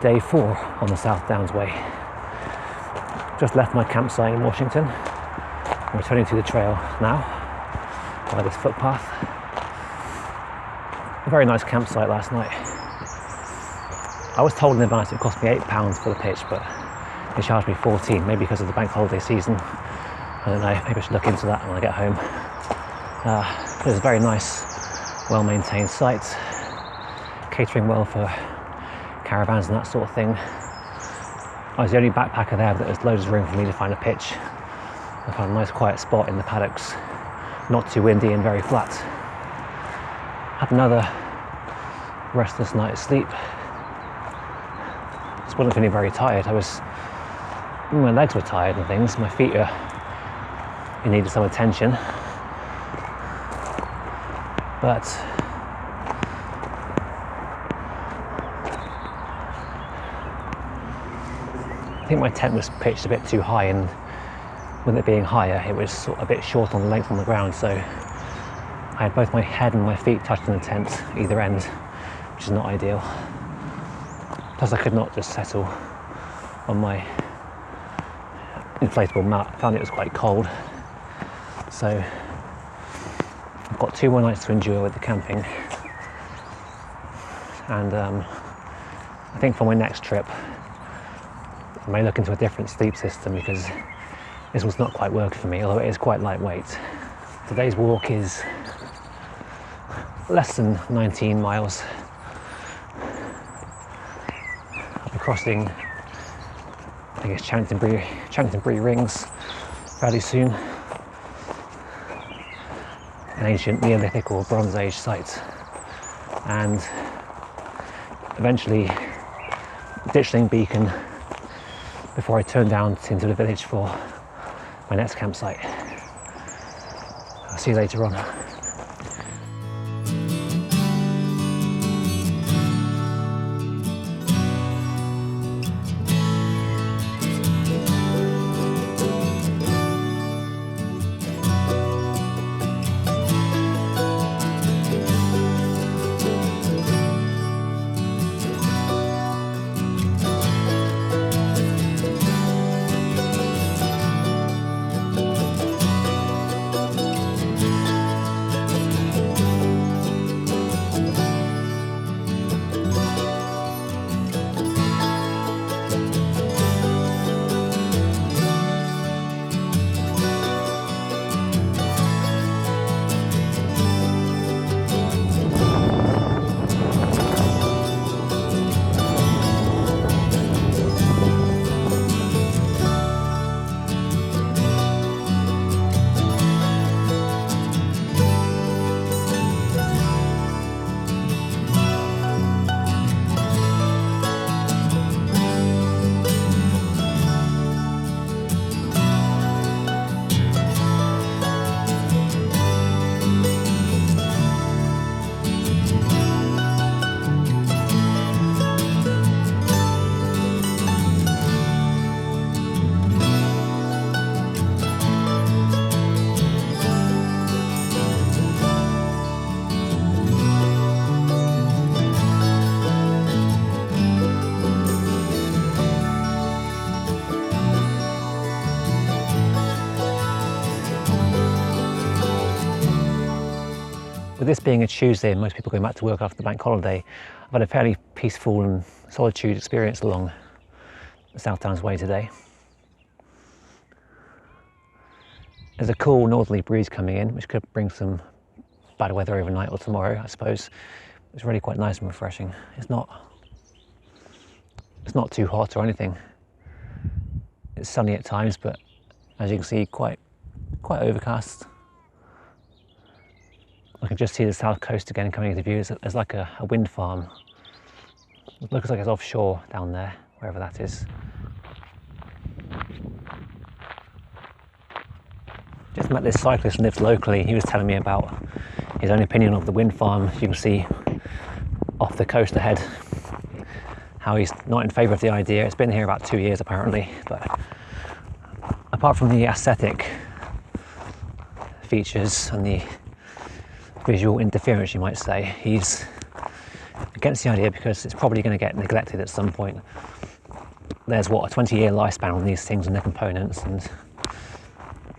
day 4 on the South Downs Way. Just left my campsite in Washington. I'm returning to the trail now by this footpath. A very nice campsite last night. I was told in advance it would cost me £8 for the pitch, but they charged me 14, maybe because of the bank holiday season. I don't know, maybe I should look into that when I get home. It was a very nice, well-maintained site, catering well for caravans and that sort of thing. I was the only backpacker there, but there's loads of room for me to find a pitch. I found a nice quiet spot in the paddocks, not too windy and very flat. Had another restless night's sleep. Just wasn't feeling very tired. My legs were tired and things, my feet needed some attention. But I think my tent was pitched a bit too high, and with it being higher, it was a bit short on the length on the ground, so I had both my head and my feet touched in the tent, either end, which is not ideal. Plus I could not just settle on my inflatable mat. I found it was quite cold. So I've got 2 more nights to endure with the camping. And I think for my next trip, I may look into a different sleep system because this was not quite working for me, although it is quite lightweight. Today's walk is less than 19 miles. I'll be crossing, I guess, Chanctonbury Rings fairly soon. An ancient Neolithic or Bronze Age site. And eventually Ditchling Beacon before I turn down into the village for my next campsite. I'll see you later on. With this being a Tuesday and most people going back to work after the bank holiday, I've had a fairly peaceful and solitude experience along the South Downs Way today. There's a cool northerly breeze coming in, which could bring some bad weather overnight or tomorrow, I suppose. It's really quite nice and refreshing. It's not too hot or anything. It's sunny at times, but as you can see, quite overcast. I can just see the south coast again coming into view. There's like a wind farm. It looks like it's offshore down there, wherever that is. Just met this cyclist who lives locally. He was telling me about his own opinion of the wind farm you can see off the coast ahead. How he's not in favour of the idea. It's been here about 2 years apparently, but apart from the aesthetic features and the visual interference, you might say, he's against the idea because it's probably going to get neglected at some point. There's a 20-year lifespan on these things and their components, and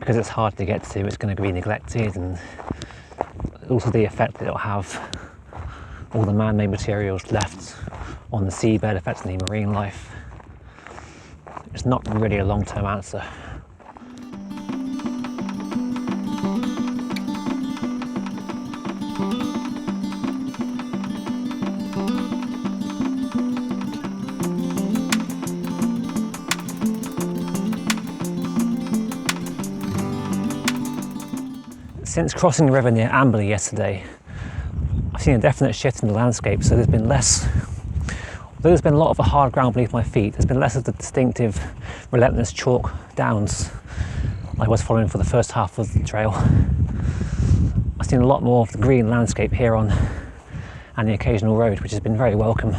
because it's hard to get to, it's going to be neglected, and also the effect that it'll have, all the man-made materials left on the seabed affecting the marine life. It's not really a long-term answer. Since crossing the river near Amberley yesterday, I've seen a definite shift in the landscape. So there's been less, although there's been a lot of the hard ground beneath my feet, there's been less of the distinctive, relentless chalk downs I was following for the first half of the trail. I've seen a lot more of the green landscape here on, and the occasional road, which has been very welcome.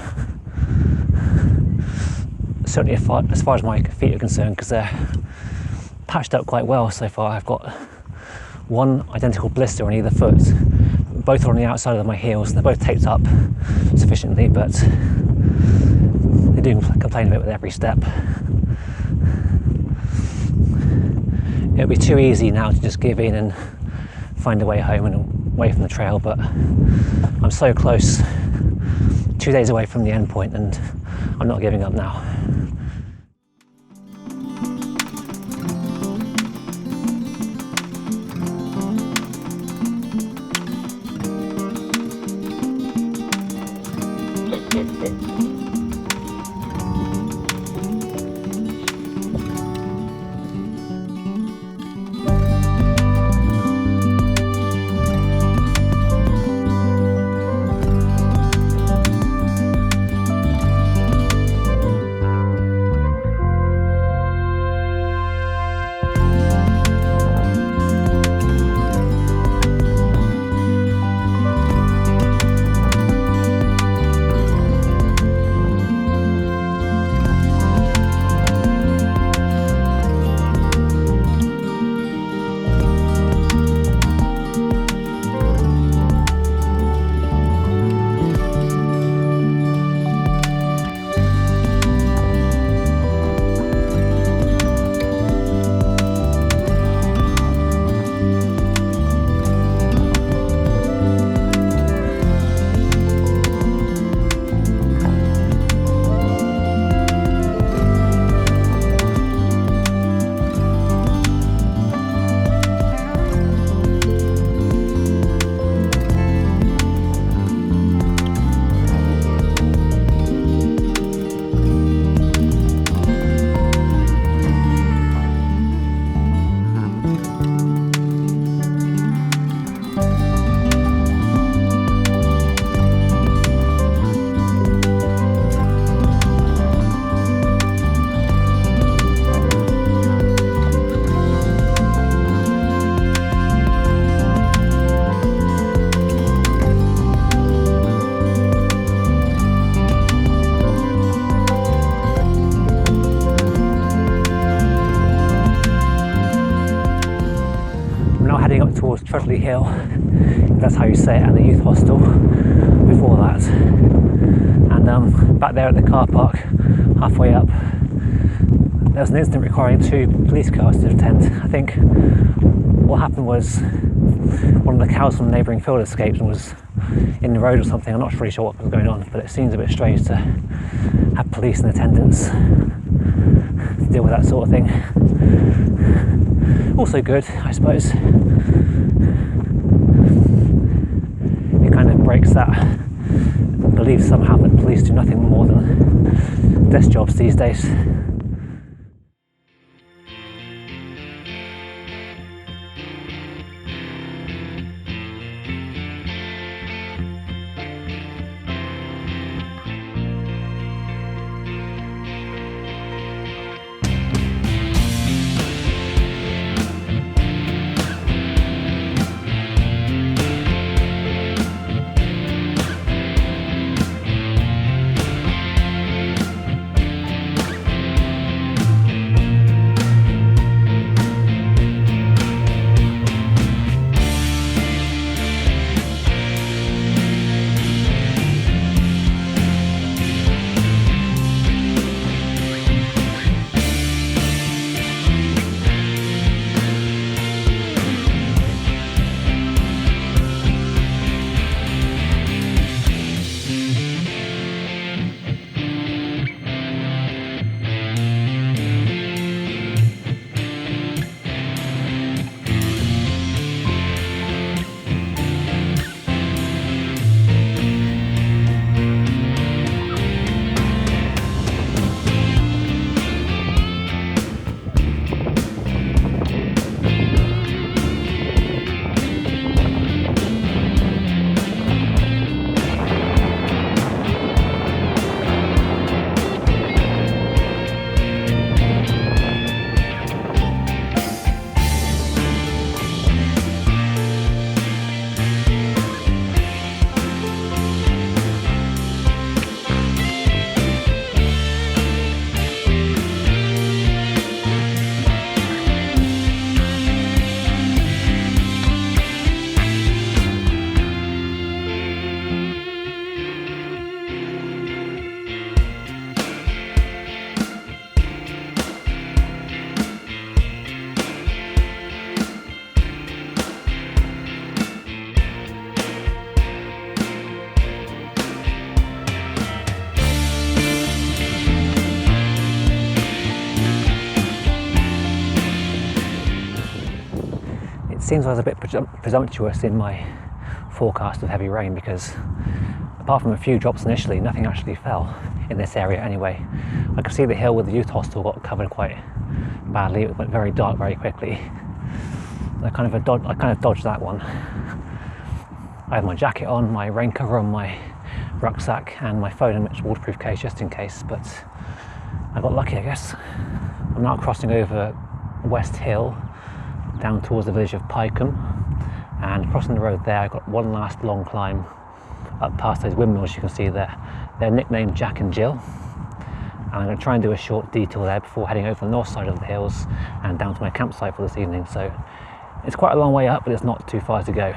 Certainly as far as my feet are concerned, because they're patched up quite well so far. I've got one identical blister on either foot. Both are on the outside of my heels. They're both taped up sufficiently, but they do complain a bit with every step. It would be too easy now to just give in and find a way home and away from the trail, but I'm so close, 2 days away from the end point, and I'm not giving up now. Towards Trudley Hill, if that's how you say it, and the youth hostel before that. And back there at the car park, halfway up, there was an incident requiring 2 police cars to attend. I think what happened was one of the cows from the neighbouring field escaped and was in the road or something. I'm not really sure what was going on, but it seems a bit strange to have police in attendance to deal with that sort of thing. Also good, I suppose. It kind of breaks that belief somehow that police do nothing more than desk jobs these days. seems I was a bit presumptuous in my forecast of heavy rain, because apart from a few drops initially, nothing actually fell in this area anyway. I could see the hill with the youth hostel got covered quite badly. It went very dark very quickly. I kind of dodged that one. I had my jacket on, my rain cover on my rucksack, and my phone in its waterproof case just in case, but I got lucky, I guess. I'm now crossing over West Hill down towards the village of Pycombe, and crossing the road there I got one last long climb up past those windmills you can see there. They're nicknamed Jack and Jill, and I'm going to try and do a short detour there before heading over the north side of the hills and down to my campsite for this evening. So it's quite a long way up, but it's not too far to go.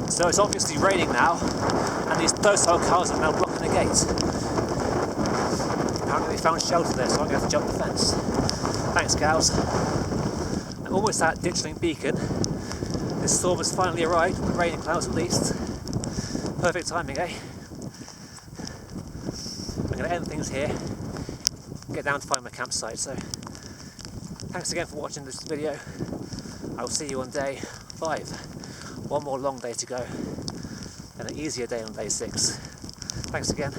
So it's obviously raining now, and these docile cars are now blocking the gate. Apparently they found shelter there, so I'm going to have to jump the fence. Thanks, cows. I'm almost at Ditchling Beacon. This storm has finally arrived, with rain and clouds at least. Perfect timing, eh? I'm going to end things here, get down to find my campsite. So thanks again for watching this video. I'll see you on day 5. One more long day to go, and an easier day on day 6. Thanks again.